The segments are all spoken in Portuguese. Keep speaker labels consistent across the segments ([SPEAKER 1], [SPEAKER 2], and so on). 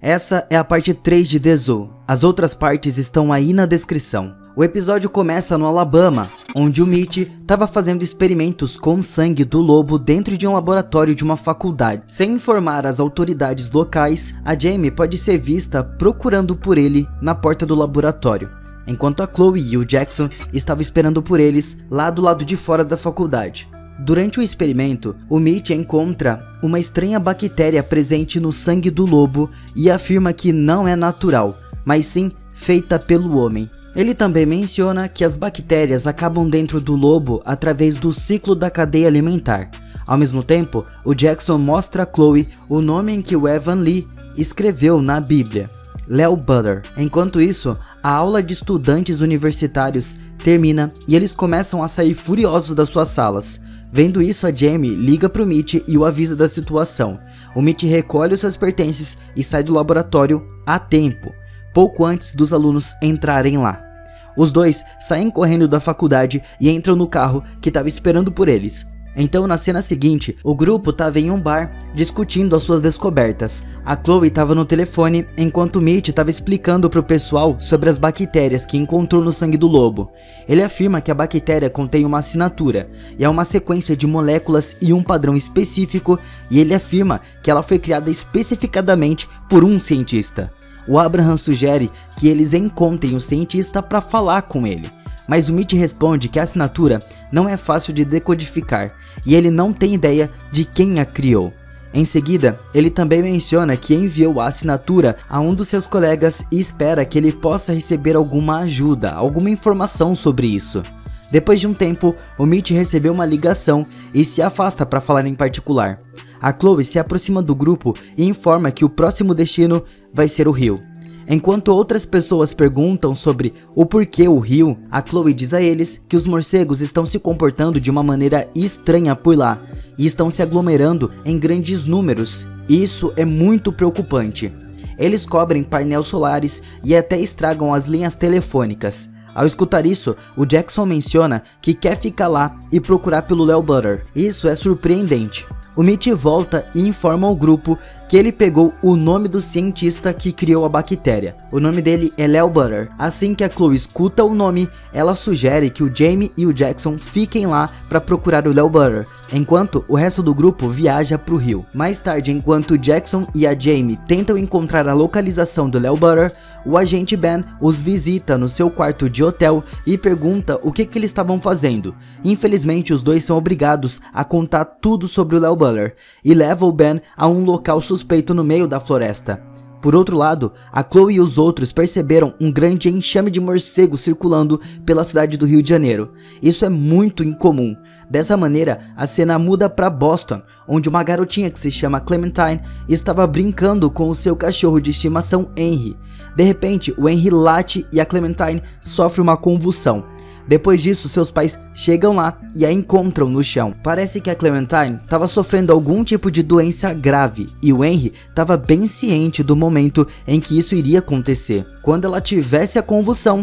[SPEAKER 1] Essa é a parte 3 de The Zoo, as outras partes estão aí na descrição. O episódio começa no Alabama, onde o Mitch estava fazendo experimentos com sangue do lobo dentro de um laboratório de uma faculdade. Sem informar as autoridades locais, a Jamie pode ser vista procurando por ele na porta do laboratório, enquanto a Chloe e o Jackson estavam esperando por eles lá do lado de fora da faculdade. Durante o experimento, o Mitch encontra uma estranha bactéria presente no sangue do lobo e afirma que não é natural, mas sim feita pelo homem. Ele também menciona que as bactérias acabam dentro do lobo através do ciclo da cadeia alimentar. Ao mesmo tempo, o Jackson mostra a Chloe o nome em que o Evan Lee escreveu na Bíblia, Leo Butter. Enquanto isso, a aula de estudantes universitários termina e eles começam a sair furiosos das suas salas. Vendo isso, a Jamie liga pro Mitch e o avisa da situação. O Mitch recolhe os seus pertences e sai do laboratório a tempo, pouco antes dos alunos entrarem lá. Os dois saem correndo da faculdade e entram no carro que estava esperando por eles. Então, na cena seguinte, o grupo estava em um bar discutindo as suas descobertas. A Chloe estava no telefone enquanto o Mitch estava explicando para o pessoal sobre as bactérias que encontrou no sangue do lobo. Ele afirma que a bactéria contém uma assinatura e é uma sequência de moléculas e um padrão específico, e ele afirma que ela foi criada especificadamente por um cientista. O Abraham sugere que eles encontrem o cientista para falar com ele, mas o Mitch responde que a assinatura não é fácil de decodificar e ele não tem ideia de quem a criou. Em seguida, ele também menciona que enviou a assinatura a um dos seus colegas e espera que ele possa receber alguma ajuda, alguma informação sobre isso. Depois de um tempo, o Mitch recebeu uma ligação e se afasta para falar em particular. A Chloe se aproxima do grupo e informa que o próximo destino vai ser o rio. Enquanto outras pessoas perguntam sobre o porquê o rio, a Chloe diz a eles que os morcegos estão se comportando de uma maneira estranha por lá e estão se aglomerando em grandes números. Isso é muito preocupante. Eles cobrem painéis solares e até estragam as linhas telefônicas. Ao escutar isso, o Jackson menciona que quer ficar lá e procurar pelo Leo Butter. Isso é surpreendente. O Mitch volta e informa ao grupo que ele pegou o nome do cientista que criou a bactéria. O nome dele é Leo Butter. Assim que a Chloe escuta o nome, ela sugere que o Jamie e o Jackson fiquem lá para procurar o Leo Butter, enquanto o resto do grupo viaja para o rio. Mais tarde, enquanto o Jackson e a Jamie tentam encontrar a localização do Leo Butter, o agente Ben os visita no seu quarto de hotel e pergunta o que eles estavam fazendo. Infelizmente, os dois são obrigados a contar tudo sobre o Leo Butter e levam o Ben a um local suspeito no meio da floresta. Por outro lado, a Chloe e os outros perceberam um grande enxame de morcegos circulando pela cidade do Rio de Janeiro. Isso é muito incomum. Dessa maneira, a cena muda para Boston, onde uma garotinha que se chama Clementine estava brincando com o seu cachorro de estimação Henry. De repente, o Henry late e a Clementine sofre uma convulsão. Depois disso, seus pais chegam lá e a encontram no chão. Parece que a Clementine estava sofrendo algum tipo de doença grave e o Henry estava bem ciente do momento em que isso iria acontecer. Quando ela tivesse a convulsão,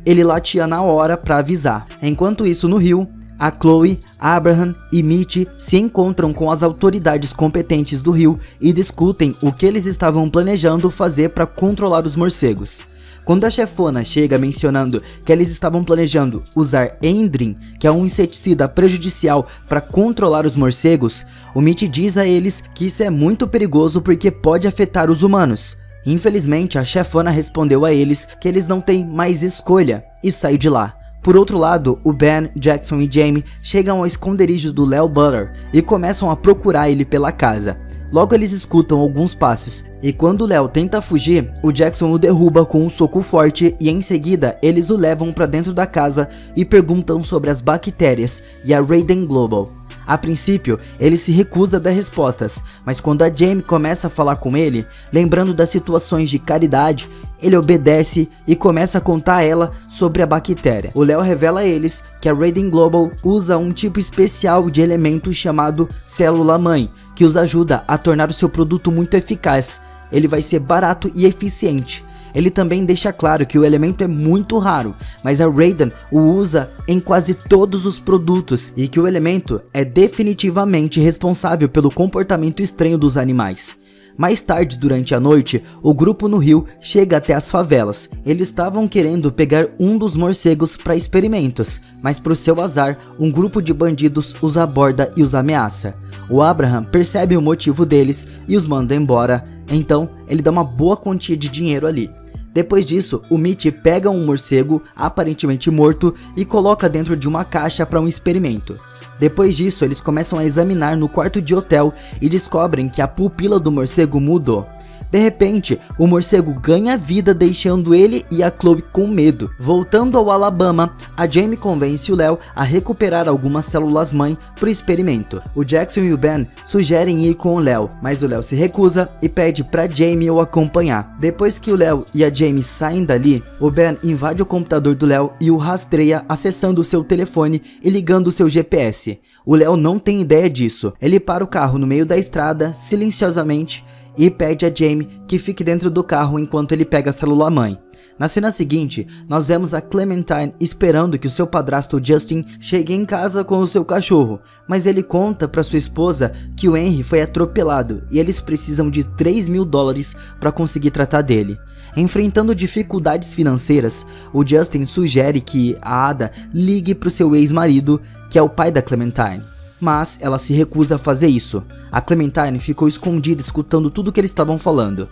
[SPEAKER 1] ele latia na hora para avisar. Enquanto isso, no rio, a Chloe, Abraham e Mitch se encontram com as autoridades competentes do rio e discutem o que eles estavam planejando fazer para controlar os morcegos. Quando a chefona chega mencionando que eles estavam planejando usar Endrin, que é um inseticida prejudicial para controlar os morcegos, o Mitch diz a eles que isso é muito perigoso porque pode afetar os humanos. Infelizmente, a chefona respondeu a eles que eles não têm mais escolha e sai de lá. Por outro lado, o Ben, Jackson e Jamie chegam ao esconderijo do Leo Butter e começam a procurar ele pela casa. Logo eles escutam alguns passos, e quando o Leo tenta fugir, o Jackson o derruba com um soco forte e em seguida eles o levam para dentro da casa e perguntam sobre as bactérias e a Raiden Global. A princípio, ele se recusa a dar respostas, mas quando a Jamie começa a falar com ele, lembrando das situações de caridade, ele obedece e começa a contar a ela sobre a bactéria. O Leo revela a eles que a Raiden Global usa um tipo especial de elemento chamado célula-mãe, que os ajuda a tornar o seu produto muito eficaz. Ele vai ser barato e eficiente. Ele também deixa claro que o elemento é muito raro, mas a Raiden o usa em quase todos os produtos e que o elemento é definitivamente responsável pelo comportamento estranho dos animais. Mais tarde durante a noite, o grupo no rio chega até as favelas. Eles estavam querendo pegar um dos morcegos para experimentos, mas pro seu azar, um grupo de bandidos os aborda e os ameaça. O Abraham percebe o motivo deles e os manda embora, então ele dá uma boa quantia de dinheiro ali. Depois disso, o Mitch pega um morcego, aparentemente morto, e coloca dentro de uma caixa para um experimento. Depois disso, eles começam a examinar no quarto de hotel e descobrem que a pupila do morcego mudou. De repente, o morcego ganha vida, deixando ele e a Chloe com medo. Voltando ao Alabama, a Jamie convence o Léo a recuperar algumas células-mãe para o experimento. O Jackson e o Ben sugerem ir com o Léo, mas o Léo se recusa e pede para Jamie o acompanhar. Depois que o Léo e a Jamie saem dali, o Ben invade o computador do Léo e o rastreia acessando o seu telefone e ligando o seu GPS. O Léo não tem ideia disso. Ele para o carro no meio da estrada, silenciosamente, e pede a Jamie que fique dentro do carro enquanto ele pega a célula-mãe. Na cena seguinte, nós vemos a Clementine esperando que o seu padrasto Justin chegue em casa com o seu cachorro, mas ele conta para sua esposa que o Henry foi atropelado e eles precisam de $3.000 para conseguir tratar dele. Enfrentando dificuldades financeiras, o Justin sugere que a Ada ligue para o seu ex-marido, que é o pai da Clementine. Mas ela se recusa a fazer isso. A Clementine ficou escondida escutando tudo que eles estavam falando.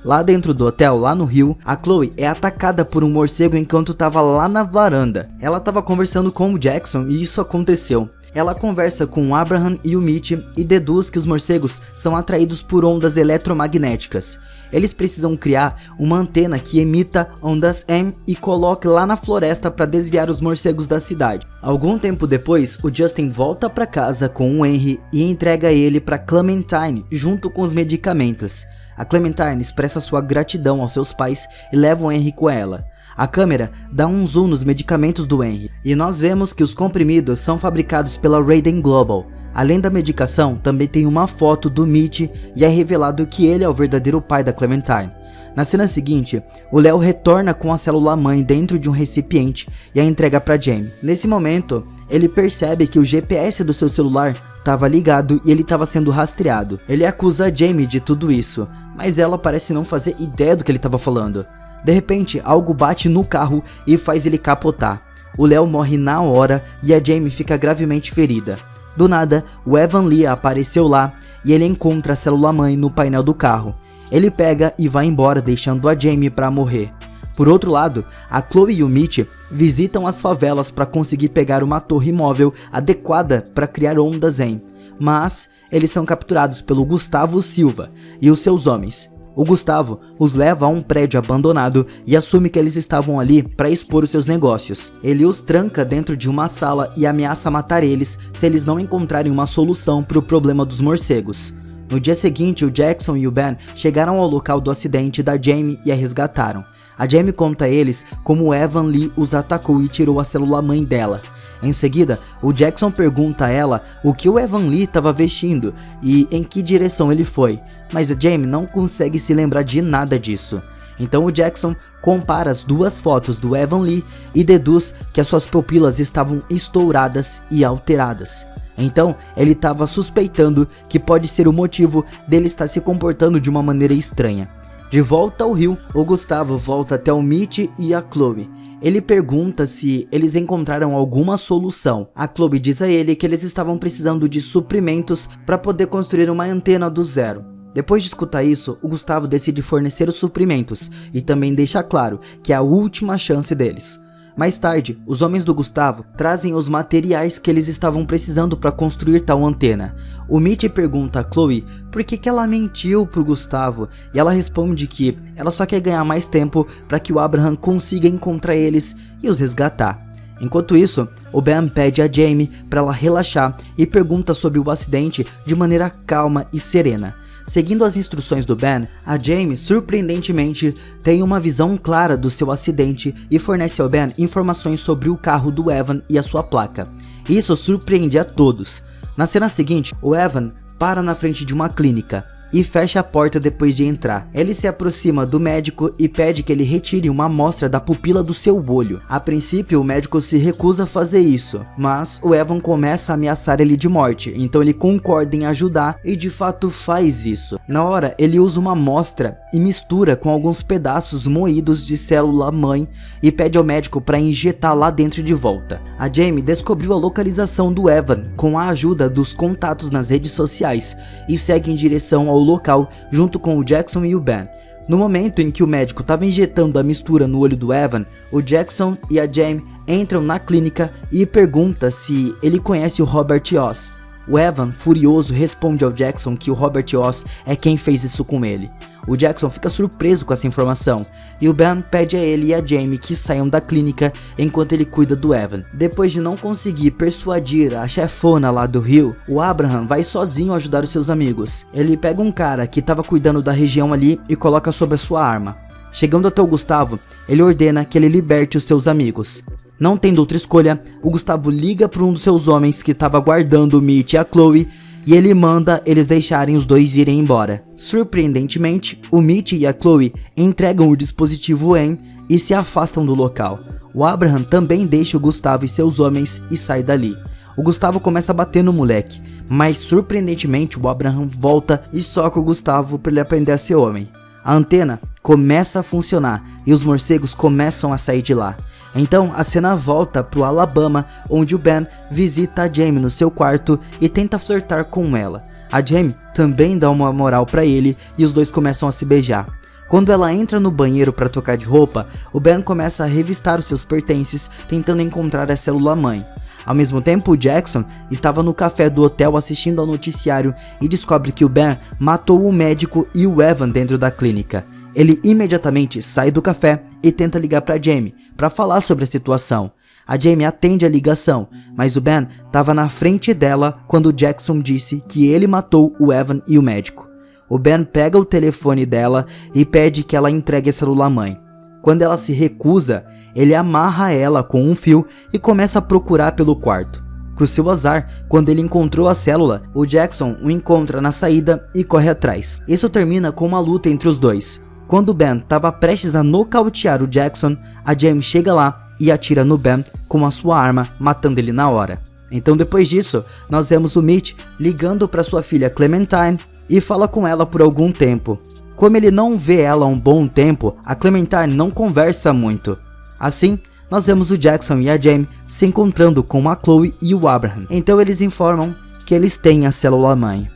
[SPEAKER 1] Lá dentro do hotel, lá no rio, a Chloe é atacada por um morcego enquanto estava lá na varanda. Ela estava conversando com o Jackson e isso aconteceu. Ela conversa com o Abraham e o Mitch e deduz que os morcegos são atraídos por ondas eletromagnéticas. Eles precisam criar uma antena que emita ondas M e coloque lá na floresta para desviar os morcegos da cidade. Algum tempo depois, o Justin volta para casa com o Henry e entrega ele para Clementine junto com os medicamentos. A Clementine expressa sua gratidão aos seus pais e leva o Henry com ela. A câmera dá um zoom nos medicamentos do Henry e nós vemos que os comprimidos são fabricados pela Raiden Global. Além da medicação, também tem uma foto do Mitch e é revelado que ele é o verdadeiro pai da Clementine. Na cena seguinte, o Léo retorna com a célula-mãe dentro de um recipiente e a entrega para Jamie. Nesse momento, ele percebe que o GPS do seu celular estava ligado e ele estava sendo rastreado. Ele acusa a Jamie de tudo isso, mas ela parece não fazer ideia do que ele estava falando. De repente, algo bate no carro e faz ele capotar. O Léo morre na hora e a Jamie fica gravemente ferida. Do nada, o Evan Lee apareceu lá e ele encontra a célula-mãe no painel do carro. Ele pega e vai embora, deixando a Jamie para morrer. Por outro lado, a Chloe e o Mitch visitam as favelas para conseguir pegar uma torre móvel adequada para criar ondas em, mas eles são capturados pelo Gustavo Silva e os seus homens. O Gustavo os leva a um prédio abandonado e assume que eles estavam ali para expor os seus negócios. Ele os tranca dentro de uma sala e ameaça matar eles se eles não encontrarem uma solução para o problema dos morcegos. No dia seguinte, o Jackson e o Ben chegaram ao local do acidente da Jamie e a resgataram. A Jamie conta a eles como o Evan Lee os atacou e tirou a célula-mãe dela. Em seguida, o Jackson pergunta a ela o que o Evan Lee estava vestindo e em que direção ele foi, mas a Jamie não consegue se lembrar de nada disso. Então o Jackson compara as duas fotos do Evan Lee e deduz que as suas pupilas estavam estouradas e alteradas. Então ele estava suspeitando que pode ser o motivo dele estar se comportando de uma maneira estranha. De volta ao rio, o Gustavo volta até o Mitch e a Chloe. Ele pergunta se eles encontraram alguma solução. A Chloe diz a ele que eles estavam precisando de suprimentos para poder construir uma antena do zero. Depois de escutar isso, o Gustavo decide fornecer os suprimentos e também deixa claro que é a última chance deles. Mais tarde, os homens do Gustavo trazem os materiais que eles estavam precisando para construir tal antena. O Mitch pergunta a Chloe por que ela mentiu pro Gustavo e ela responde que ela só quer ganhar mais tempo para que o Abraham consiga encontrar eles e os resgatar. Enquanto isso, o Ben pede a Jamie para ela relaxar e pergunta sobre o acidente de maneira calma e serena. Seguindo as instruções do Ben, a Jamie, surpreendentemente, tem uma visão clara do seu acidente e fornece ao Ben informações sobre o carro do Evan e a sua placa. Isso surpreende a todos. Na cena seguinte, o Evan para na frente de uma clínica. e fecha a porta depois de entrar. Ele se aproxima do médico e pede que ele retire uma amostra da pupila do seu olho. A princípio, o médico se recusa a fazer isso, mas o Evan começa a ameaçar ele de morte, então ele concorda em ajudar e de fato faz isso. Na hora, ele usa uma amostra e mistura com alguns pedaços moídos de célula-mãe e pede ao médico para injetar lá dentro de volta. A Jamie descobriu a localização do Evan com a ajuda dos contatos nas redes sociais e segue em direção ao local junto com o Jackson e o Ben. No momento em que o médico estava injetando a mistura no olho do Evan, o Jackson e a Jamie entram na clínica e pergunta se ele conhece o Robert Oz. O Evan, furioso, responde ao Jackson que o Robert Oz é quem fez isso com ele. O Jackson fica surpreso com essa informação e o Ben pede a ele e a Jamie que saiam da clínica enquanto ele cuida do Evan. Depois de não conseguir persuadir a chefona lá do Rio, o Abraham vai sozinho ajudar os seus amigos. Ele pega um cara que estava cuidando da região ali e coloca sobre a sua arma. Chegando até o Gustavo, ele ordena que ele liberte os seus amigos. Não tendo outra escolha, o Gustavo liga para um dos seus homens que estava guardando o Mitch e a Chloe e ele manda eles deixarem os dois irem embora. Surpreendentemente, o Mitch e a Chloe entregam o dispositivo EM e se afastam do local. O Abraham também deixa o Gustavo e seus homens e sai dali. O Gustavo começa a bater no moleque, mas surpreendentemente o Abraham volta e soca o Gustavo para ele aprender a ser homem. A antena começa a funcionar e os morcegos começam a sair de lá. Então a cena volta pro Alabama, onde o Ben visita a Jamie no seu quarto e tenta flertar com ela. A Jamie também dá uma moral pra ele e os dois começam a se beijar. Quando ela entra no banheiro para trocar de roupa, o Ben começa a revistar os seus pertences, tentando encontrar a célula-mãe. Ao mesmo tempo, o Jackson estava no café do hotel assistindo ao noticiário e descobre que o Ben matou o médico e o Evan dentro da clínica. Ele imediatamente sai do café e tenta ligar para Jamie para falar sobre a situação. A Jamie atende a ligação, mas o Ben estava na frente dela quando o Jackson disse que ele matou o Evan e o médico. O Ben pega o telefone dela e pede que ela entregue a célula-mãe. Quando ela se recusa, ele amarra ela com um fio e começa a procurar pelo quarto. Pro seu azar, quando ele encontrou a célula, o Jackson o encontra na saída e corre atrás. Isso termina com uma luta entre os dois. Quando o Ben estava prestes a nocautear o Jackson, a Jamie chega lá e atira no Ben com a sua arma, matando ele na hora. Então depois disso, nós vemos o Mitch ligando para sua filha Clementine e fala com ela por algum tempo. Como ele não vê ela há um bom tempo, a Clementine não conversa muito. Assim, nós vemos o Jackson e a Jamie se encontrando com a Chloe e o Abraham. Então eles informam que eles têm a célula-mãe.